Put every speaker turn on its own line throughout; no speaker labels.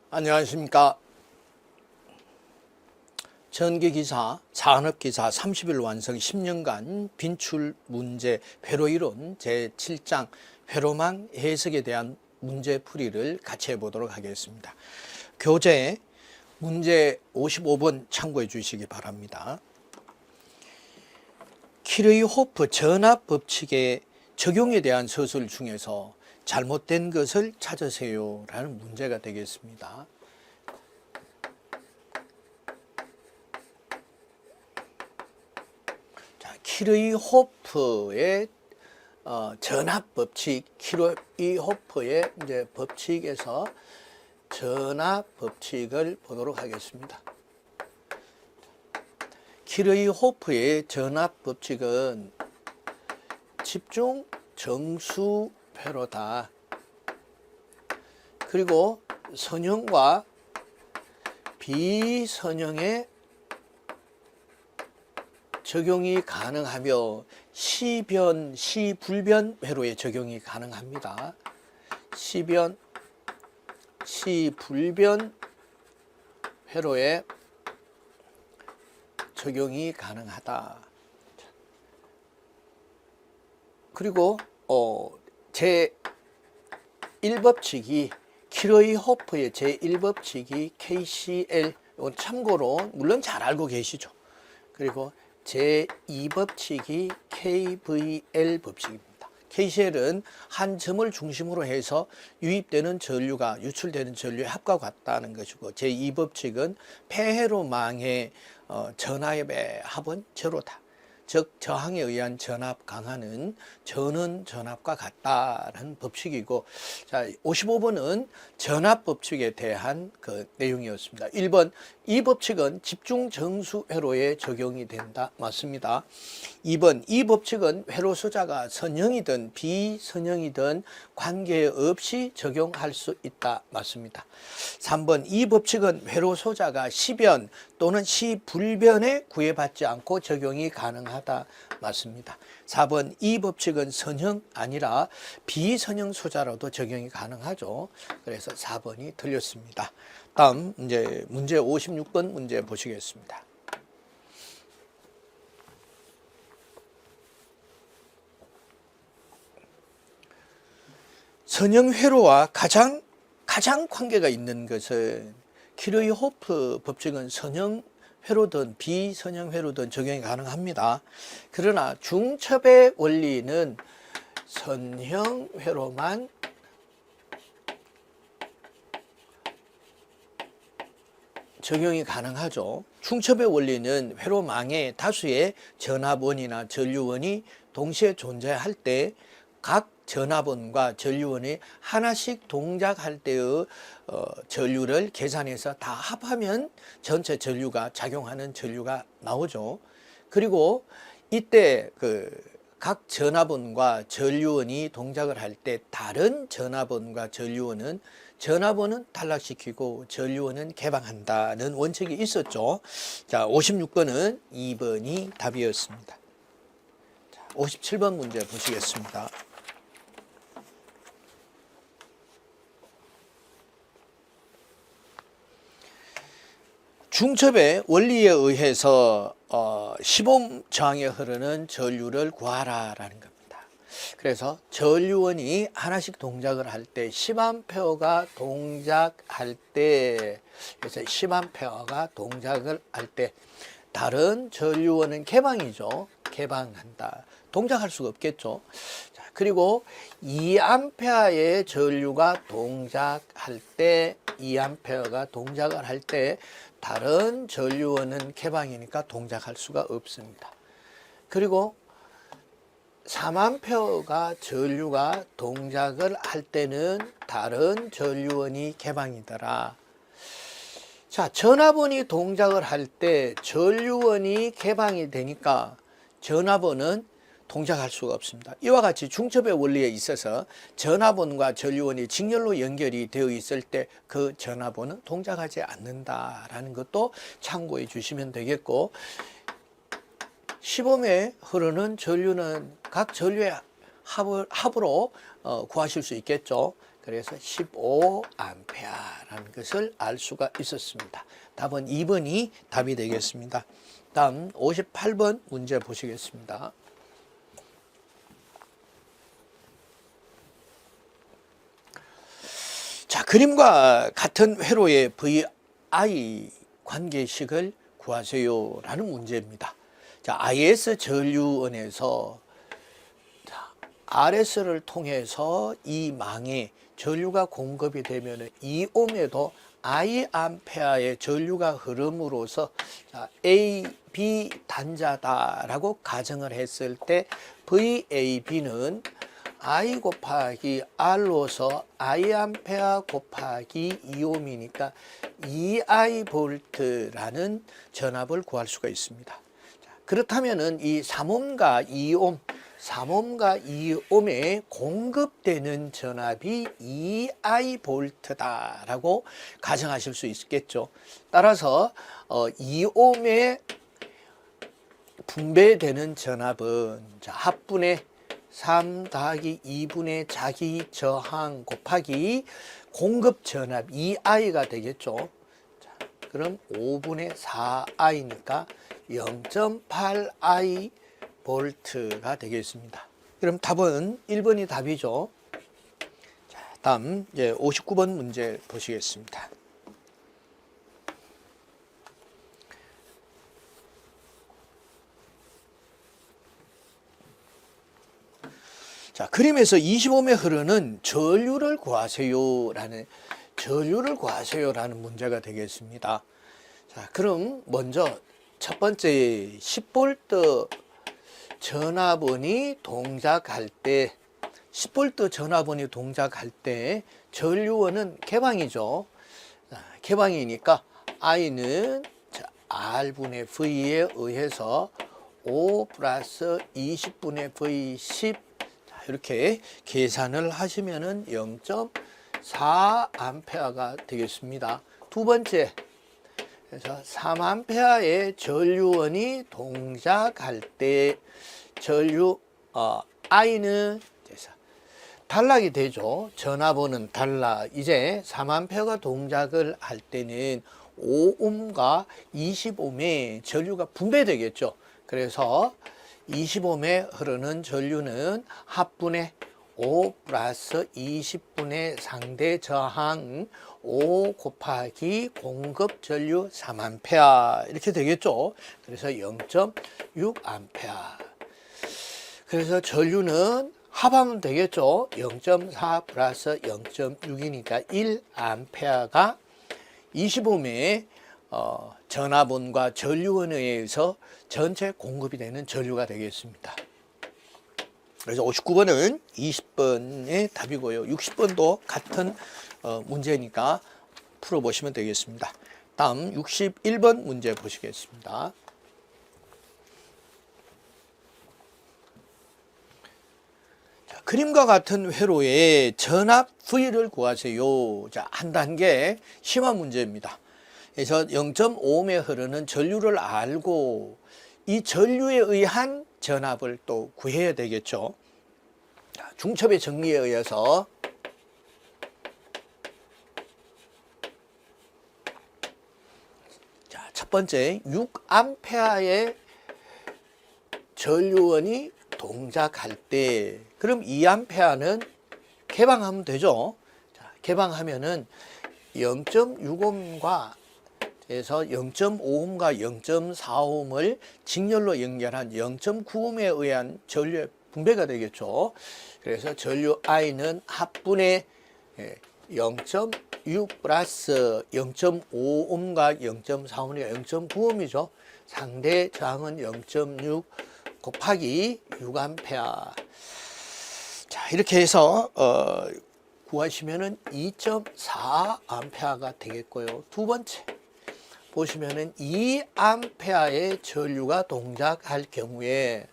안녕하십니까. 전기기사, 산업기사 30일 완성 10년간 빈출 문제 회로이론 제7장 회로망 해석에 대한 문제풀이를 같이 해보도록 하겠습니다. 교재 문제 55번 참고해 주시기 바랍니다. 키르이호프 전압법칙의 적용에 대한 서술 중에서 잘못된 것을 찾으세요 라는 문제가 되겠습니다. 자, 키르이호프의 전압법칙, 키르이호프의 이제 법칙에서 전압법칙을 보도록 하겠습니다. 키르이호프의 전압법칙은 집중 정수 회로다. 그리고 선형과 비선형의 적용이 가능하며 시변, 시불변 회로에 적용이 가능합니다. 시변, 시불변 회로에 적용이 가능하다. 그리고 제1법칙이 키르이호프의 제1법칙이 KCL, 이건 참고로 물론 잘 알고 계시죠. 그리고 제2법칙이 KVL 법칙입니다. KCL은 한 점을 중심으로 해서 유입되는 전류가 유출되는 전류의 합과 같다는 것이고, 제2법칙은 폐회로망의 전압의 합은 제로다. 즉 저항에 의한 전압 강하는 전원 전압과 같다는 법칙이고, 자 55번은 전압 법칙에 대한 그 내용이었습니다. 1번 이 법칙은 집중 정수 회로에 적용이 된다. 맞습니다. 2번 이 법칙은 회로 소자가 선형이든 비선형이든 관계없이 적용할 수 있다. 맞습니다. 3번 이 법칙은 회로 소자가 시변 또는 시불변에 구애받지 않고 적용이 가능하다. 맞습니다. 4번 이 법칙은 선형 아니라 비선형 소자로도 적용이 가능하죠. 그래서 4번이 틀렸습니다. 다음 이제 문제 56번 문제 보시겠습니다. 선형 회로와 가장 관계가 있는 것은 키르이호프 법칙은 선형 회로든 비선형 회로든 적용이 가능합니다. 그러나 중첩의 원리는 선형 회로만 적용이 가능하죠. 중첩의 원리는 회로망에 다수의 전압원이나 전류원이 동시에 존재할 때 각 전압원과 전류원이 하나씩 동작할 때의 전류를 계산해서 다 합하면 전체 전류가 작용하는 전류가 나오죠. 그리고 이때 각 전압원과 전류원이 동작을 할 때 다른 전압원과 전류원은 탈락시키고 전류원은 개방한다는 원칙이 있었죠. 자, 56번은 2번이 답이었습니다. 자, 57번 문제 보시겠습니다. 중첩의 원리에 의해서 시범 저항에 흐르는 전류를 구하라라는 겁니다. 그래서 전류원이 하나씩 동작을 할 때 10A가 동작할 때, 그래서 10A가 동작을 할 때 다른 전류원은 개방이죠. 개방한다. 동작할 수가 없겠죠. 자, 그리고 2A의 전류가 동작할 때, 2A가 동작을 할 때 다른 전류원은 개방이니까 동작할 수가 없습니다. 그리고 3A가 전류가 동작을 할 때는 다른 전류원이 개방이더라. 자, 전압원이 동작을 할 때 전류원이 개방이 되니까 전압원은 동작할 수가 없습니다. 이와 같이 중첩의 원리에 있어서 전압원과 전류원이 직렬로 연결이 되어 있을 때 그 전압원은 동작하지 않는다라는 것도 참고해 주시면 되겠고, 시범에 흐르는 전류는 각 전류의 합으로 구하실 수 있겠죠. 그래서 15A라는 것을 알 수가 있었습니다. 답은 2번이 답이 되겠습니다. 다음 58번 문제 보시겠습니다. 자, 그림과 같은 회로의 VI 관계식을 구하세요 라는 문제입니다. 자, IS 전류원에서 RS를 통해서 이 망에 전류가 공급이 되면 이 옴에도 I암페어의 전류가 흐름으로써 A, B 단자다라고 가정을 했을 때 VAB는 I 곱하기 R로서 I암페어 곱하기 2옴이니까 2I 볼트라는 전압을 구할 수가 있습니다. 그렇다면은 이 3옴과 2옴 3옴과 2옴에 공급되는 전압이 2I 볼트다라고 가정하실 수 있겠죠. 따라서 2옴에 분배되는 전압은 합분의 3 더하기 2분의 자기 저항 곱하기 공급 전압 2I가 되겠죠. 자, 그럼 5분의 4I니까 0.8I 볼트가 되겠습니다. 그럼 답은 1번이 답이죠. 자, 다음 이제 59번 문제 보시겠습니다. 자, 그림에서 25매 흐르는 전류를 구하세요라는 문제가 되겠습니다. 자, 그럼 먼저 첫 번째 10V 전압원이 동작할 때 10V 전압원이 동작할 때 전류원은 개방이죠. 자, 개방이니까 I는 R분의 V에 의해서 5 플러스 20분의 V 10 이렇게 계산을 하시면은 0.4A가 되겠습니다. 두 번째, 그래서 3A의 전류원이 동작할 때 전류 I는 단락이 되죠. 전압원은 단락. 이제 3A가 동작을 할 때는 5옴과 20옴의 전류가 분배되겠죠. 그래서 25옴에 흐르는 전류는 합분의 5 플러스 20분의 상대 저항 5 곱하기 공급 전류 3A 이렇게 되겠죠. 그래서 0.6A. 그래서 전류는 합하면 되겠죠. 0.4 플러스 0.6이니까 1A가 25옴의 전압원과 전류원에 의해서 전체 공급이 되는 전류가 되겠습니다. 그래서 59번은 20번의 답이고요. 60번도 같은 문제니까 풀어보시면 되겠습니다. 다음 61번 문제 보시겠습니다. 자, 그림과 같은 회로의 전압 V를 구하세요. 자, 한 단계 심화 문제입니다. 그래서 0.5옴에 흐르는 전류를 알고 이 전류에 의한 전압을 또 구해야 되겠죠. 중첩의 정리에 의해서 자, 첫 번째 6A의 전류원이 동작할 때 그럼 2A는 개방하면 되죠. 자, 개방하면은 0.6옴과 그래서 0.5옴과 0.4옴을 직렬로 연결한 0.9옴에 의한 전류의 분배가 되겠죠. 그래서 전류 I는 합분의 0.6 플러스 0.5옴과 0.4옴이니까 0.9옴이죠. 상대 저항은 0.6 곱하기 6A. 자, 이렇게 해서 구하시면은 2.4A가 되겠고요. 두 번째 보시면은 2A의 전류가 동작할 경우에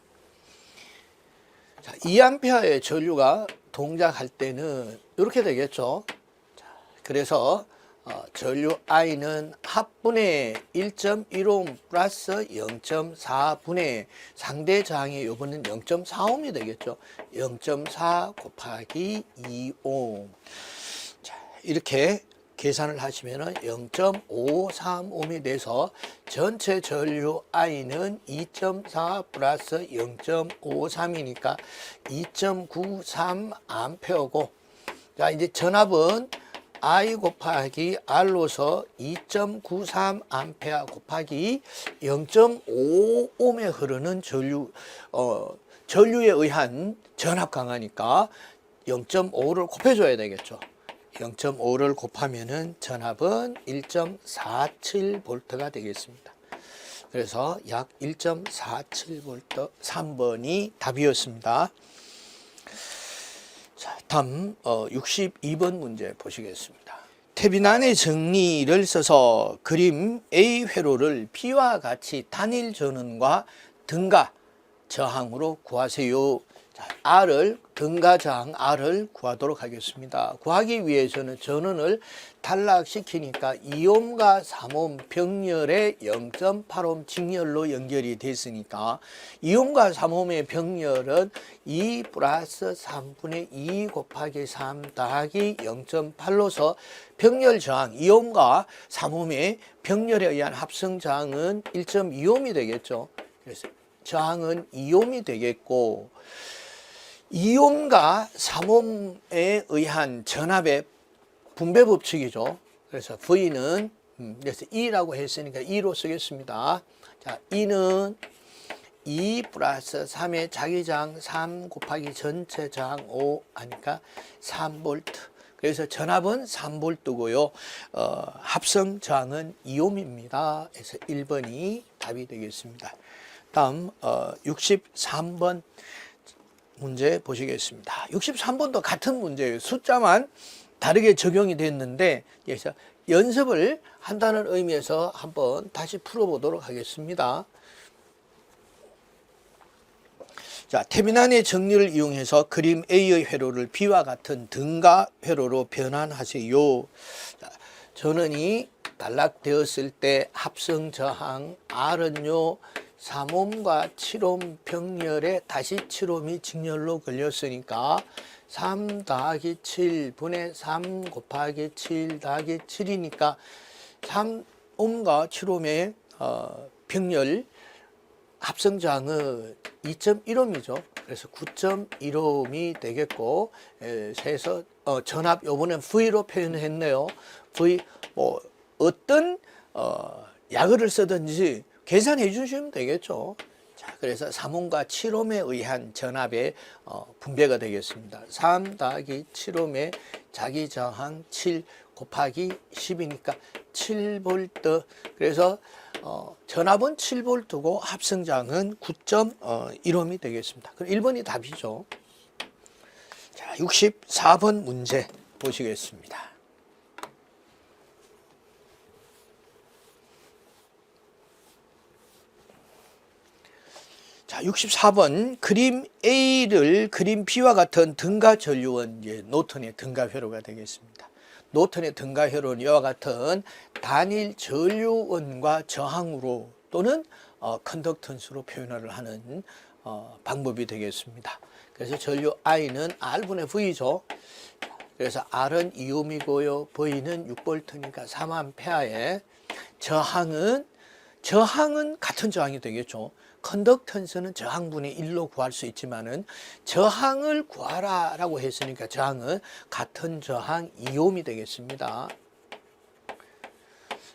자, 2A의 전류가 동작할 때는 이렇게 되겠죠. 자, 그래서 전류 I는 합분의 1.1옴 플러스 0.4분의 상대 저항의 요번은 0.4옴이 되겠죠. 0.4 곱하기 2옴. 이렇게 계산을 하시면은 0.535이 돼서 전체 전류 I는 2.4 플러스 0.53이니까 2.93 암페어고, 자, 이제 전압은 I 곱하기 R로서 2.93 암페어 곱하기 0.5옴에 흐르는 전류에 의한 전압 강하니까 0.5를 곱해줘야 되겠죠. 0.5를 곱하면은 전압은 1.47V가 되겠습니다. 그래서 약 1.47V, 3번이 답이었습니다. 자, 다음 62번 문제 보시겠습니다. 태빈안의 정리를 써서 그림 A 회로를 B와 같이 단일 전원과 등가 저항으로 구하세요. 자, R을 등가 저항 R을 구하도록 하겠습니다. 구하기 위해서는 전원을 단락시키니까 2옴과 3옴 병렬의 0.8옴 직렬로 연결이 됐으니까 2옴과 3옴의 병렬은 2 플러스 3분의 2 곱하기 3 더하기 0.8로서 병렬 저항 2옴과 3옴의 병렬에 의한 합성 저항은 1.2옴이 되겠죠. 그래서 저항은 2옴이 되겠고, 2옴과 3옴에 의한 전압의 분배 법칙이죠. 그래서 V는 그래서 E라고 했으니까 E로 쓰겠습니다. 자, E는 2 플러스 3의 자기저항 3 곱하기 전체 저항 5 하니까 3V. 그래서 전압은 3V고요. 합성 저항은 2옴입니다. 그래서 1번이 답이 되겠습니다. 다음 63번 문제 보시겠습니다. 63번도 같은 문제예요. 숫자만 다르게 적용이 됐는데, 그래서 연습을 한다는 의미에서 한번 다시 풀어보도록 하겠습니다. 자, 태빈안의 정리를 이용해서 그림 A의 회로를 B와 같은 등가 회로로 변환하세요. 자, 전원이 단락되었을 때 합성 저항 R은요 3옴과 7옴 병렬에 다시 7옴이 직렬로 걸렸으니까 3 더하기 7 분의 3 곱하기 7 더하기 7이니까 3옴과 7옴의 병렬 합성 저항은 2.1옴이죠. 그래서 9.1옴이 되겠고, 그래서 전압 요번엔 V로 표현했네요. V 뭐 어떤 약을 쓰든지 계산해 주시면 되겠죠. 자, 그래서 3옴과 7옴에 의한 전압의 분배가 되겠습니다. 3 더하기 7옴의 자기 저항 7 곱하기 10이니까 7V. 그래서 전압은 7V고 합성 저항은 9.1옴이 되겠습니다. 그럼 1번이 답이죠. 자, 64번 문제 보시겠습니다. 자, 64번 그림 A를 그림 B와 같은 등가 전류원, 노턴의 등가 회로가 되겠습니다. 노턴의 등가 회로는 이와 같은 단일 전류원과 저항으로 또는 컨덕턴스로 표현을 하는 방법이 되겠습니다. 그래서 전류 I는 R분의 V죠. 그래서 R은 2옴이고요. V는 6V니까 3A의 저항은 같은 저항이 되겠죠. 컨덕턴스는 저항분의 1로 구할 수 있지만은 저항을 구하라라고 했으니까 저항은 같은 저항 2옴이 되겠습니다.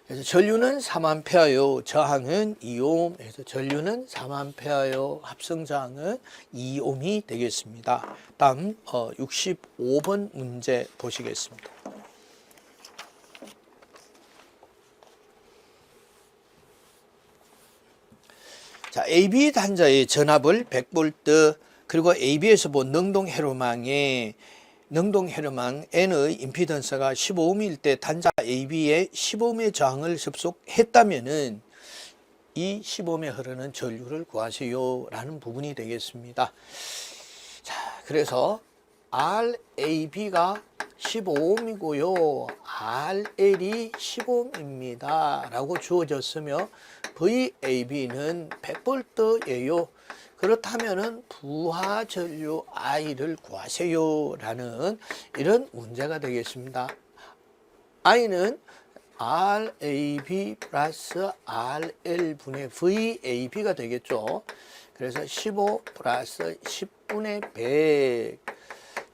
그래서 전류는 3A요. 저항은 2옴. 그래서 전류는 3A요. 합성 저항은 2옴이 되겠습니다. 다음 65번 문제 보시겠습니다. 자, AB 단자의 전압을 100V, 그리고 AB에서 본 능동 회로망 N의 임피던스가 15옴일 때 단자 AB에 15옴의 저항을 접속했다면은 이 15옴에 흐르는 전류를 구하세요 라는 부분이 되겠습니다. 자, 그래서 RAB가 15옴이고요. RL이 15옴입니다. 라고 주어졌으며 VAB는 100V예요. 그렇다면은 부하 전류 I를 구하세요. 라는 이런 문제가 되겠습니다. I는 RAB 플러스 RL분의 VAB가 되겠죠. 그래서 15 플러스 10분의 100.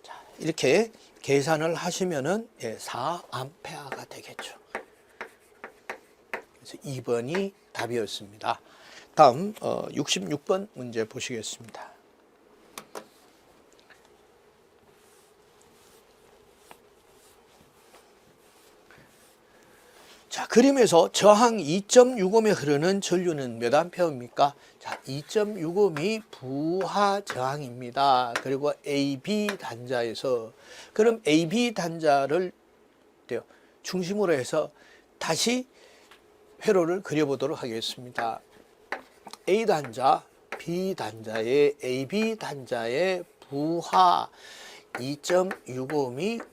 자, 이렇게 계산을 하시면은 4A가 되겠죠. 그래서 2번이 답이었습니다. 다음 66번 문제 보시겠습니다. 자, 그림에서 저항 2.65에 흐르는 전류는 몇 암페어입니까? 자, 2.65이 부하 저항입니다. 그리고 AB 단자에서, 그럼 AB 단자를 중심으로 해서 다시 회로를 그려보도록 하겠습니다. A 단자, B 단자의 AB 단자의 부하 2.65옴이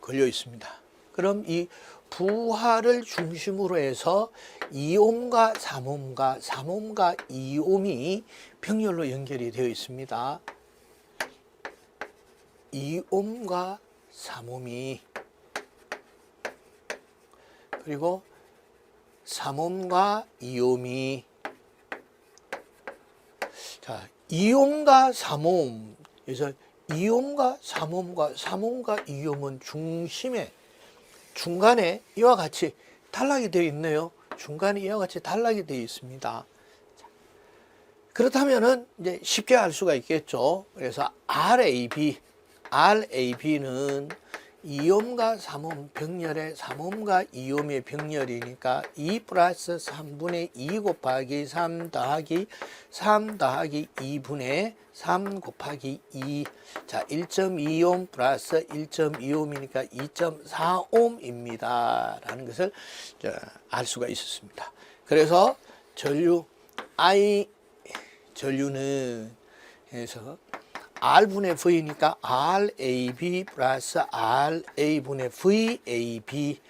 걸려 있습니다. 그럼 이 부하를 중심으로 해서 2옴과 3옴과 3옴과 2옴이 병렬로 연결이 되어 있습니다. 2옴과 3옴이, 그리고 3옴과 2옴이, 자, 2옴과 3옴, 그래서 2옴과 3옴과 3옴과 2옴은 중간에 이와 같이 단락이 되어 있네요. 중간에 이와 같이 단락이 되어 있습니다. 그렇다면은 이제 쉽게 알 수가 있겠죠. 그래서 RAB는 2옴과 3옴 병렬의 3옴과 2옴의 병렬이니까 2 플러스 3분의 2 곱하기 3 더하기 3 더하기 2분의 3 곱하기 2. 자, 1.2옴 플러스 1.2옴이니까 2.4옴입니다. 라는 것을 알 수가 있었습니다. 그래서 전류는 해서 R분의 V니까 RAB 플러스 RA분의 VAB.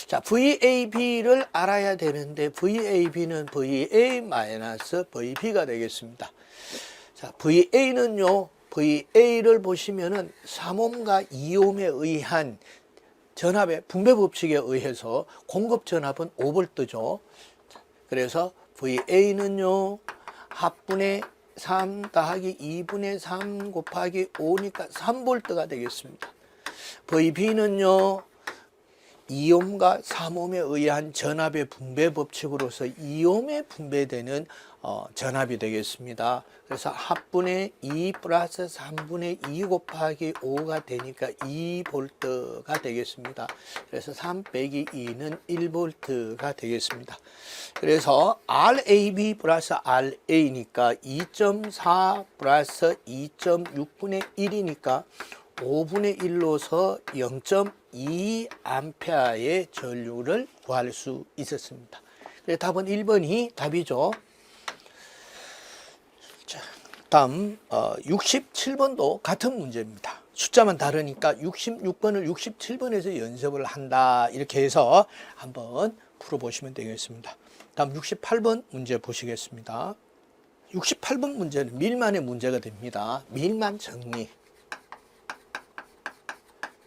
자, VAB를 알아야 되는데 VAB는 VA 마이너스 VB가 되겠습니다. 자, VA는요, VA를 보시면은 3옴과 2옴에 의한 전압의 분배 법칙에 의해서 공급 전압은 5V죠. 그래서 VA는요, 합분의 3 더하기 2분의 3 곱하기 5니까 3V가 되겠습니다. VB는요, 2옴과 3옴에 의한 전압의 분배 법칙으로서 2옴에 분배되는 전압이 되겠습니다. 그래서 합분의 2 플러스 3분의 2 곱하기 5가 되니까 2V가 되겠습니다. 그래서 3 빼기 2는 1V가 되겠습니다. 그래서 RAB 플러스 RA니까 2.4 플러스 2.6분의 1이니까 5분의 1로서 0.2A의 전류를 구할 수 있었습니다. 그래서 답은 1번이 답이죠. 자, 다음 67번도 같은 문제입니다. 숫자만 다르니까 66번을 67번에서 연습을 한다, 이렇게 해서 한번 풀어보시면 되겠습니다. 다음 68번 문제 보시겠습니다. 68번 문제는 밀만의 문제가 됩니다. 밀만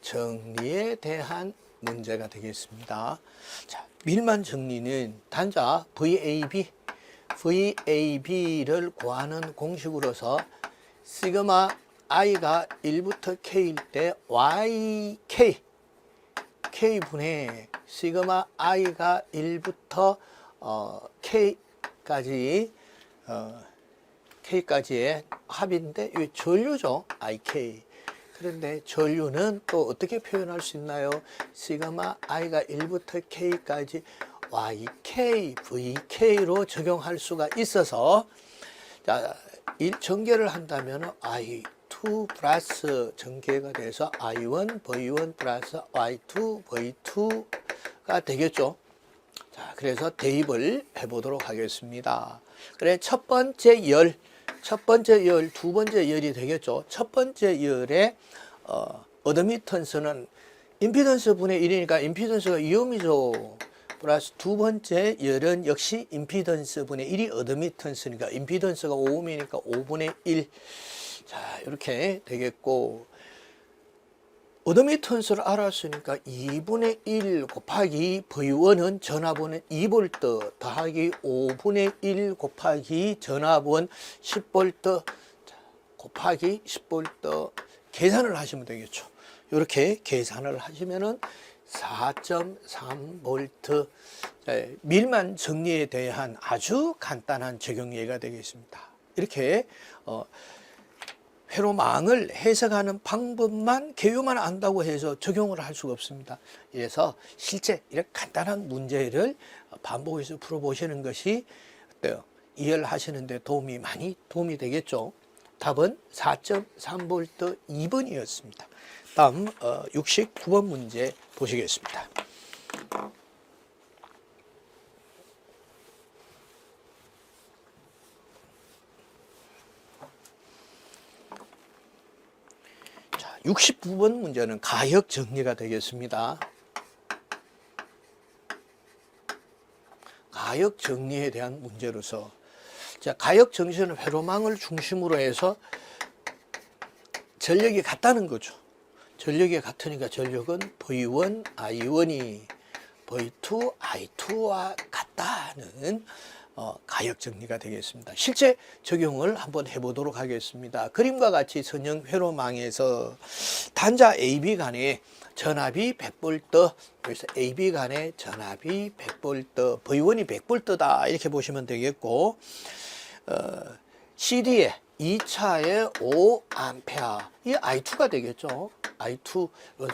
정리에 대한 문제가 되겠습니다. 자, 밀만 정리는 단자 VAB를 구하는 공식으로서 시그마 i가 1부터 k일 때 k분의 시그마 i가 1부터 k까지의 합인데 이 전류죠. IK. 그런데 전류는 또 어떻게 표현할 수 있나요? 시그마 i가 1부터 k까지 YK, VK로 적용할 수가 있어서, 자, 전개를 한다면 I2 플러스 전개가 돼서 I1, V1 플러스 Y2, V2가 되겠죠. 자, 그래서 대입을 해보도록 하겠습니다. 그래, 첫 번째 열, 두 번째 열이 되겠죠. 첫 번째 열의 어드미턴스는 임피던스 분의 1이니까 임피던스가 2옴이죠. 플러스 두 번째 열은 역시 임피던스 분의 1이 어드미턴스니까 임피던스가 5옴이니까 5분의 1. 자, 이렇게 되겠고, 오도미턴스를 알았으니까 2분의 1 곱하기 V1은 전압원은 2V 더하기 5분의 1 곱하기 전압원 10V 곱하기 10V 계산을 하시면 되겠죠. 이렇게 계산을 하시면은 4.3V 밀만 정리에 대한 아주 간단한 적용 예가 되겠습니다. 이렇게 회로망을 해석하는 방법만 개요만 안다고 해서 적용을 할 수가 없습니다. 그래서 실제 이렇게 간단한 문제를 반복해서 풀어보시는 것이 어때요? 이해하시는 데 많이 도움이 되겠죠. 답은 4.3V 2번이었습니다. 다음 69번 문제 보시겠습니다. 자, 69번 문제는 가역 정리가 되겠습니다. 가역 정리에 대한 문제로서, 자, 가역 정리는 회로망을 중심으로 해서 전력이 같다는 거죠. 전력이 같으니까 전력은 V1, I1이 V2, I2와 같다는 가역 정리가 되겠습니다. 실제 적용을 한번 해보도록 하겠습니다. 그림과 같이 선형 회로망에서 단자 AB 간에 전압이 100V, 그래서 AB 간에 전압이 100V, V1이 100V다 이렇게 보시면 되겠고, CD에 2차에 5A, 이 I2가 되겠죠. I2,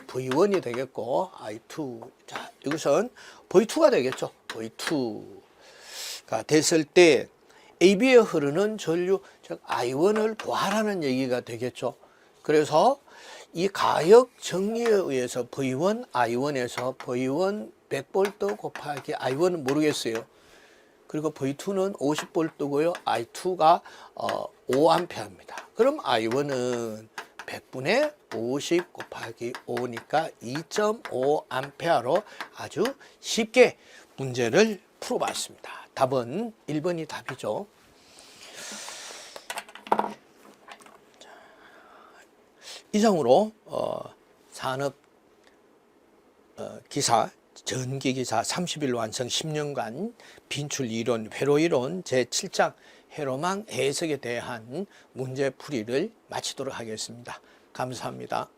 V1이 되겠고, I2. 자, 이것은 V2가 되겠죠. V2가 됐을 때 AB에 흐르는 전류, 즉 I1을 구하라는 얘기가 되겠죠. 그래서 이 가역 정리에 의해서 V1, I1에서 V1 100V 곱하기 I1은 모르겠어요. 그리고 V2는 50V고요. I2가 5A입니다. 그럼 I1은 100분의 50 곱하기 5니까 2.5A로 아주 쉽게 문제를 풀어봤습니다. 답은 1번이 답이죠. 이상으로 산업 기사 전기기사 30일 완성 10년간 빈출 이론, 회로 이론 제7장 회로망 해석에 대한 문제 풀이를 마치도록 하겠습니다. 감사합니다.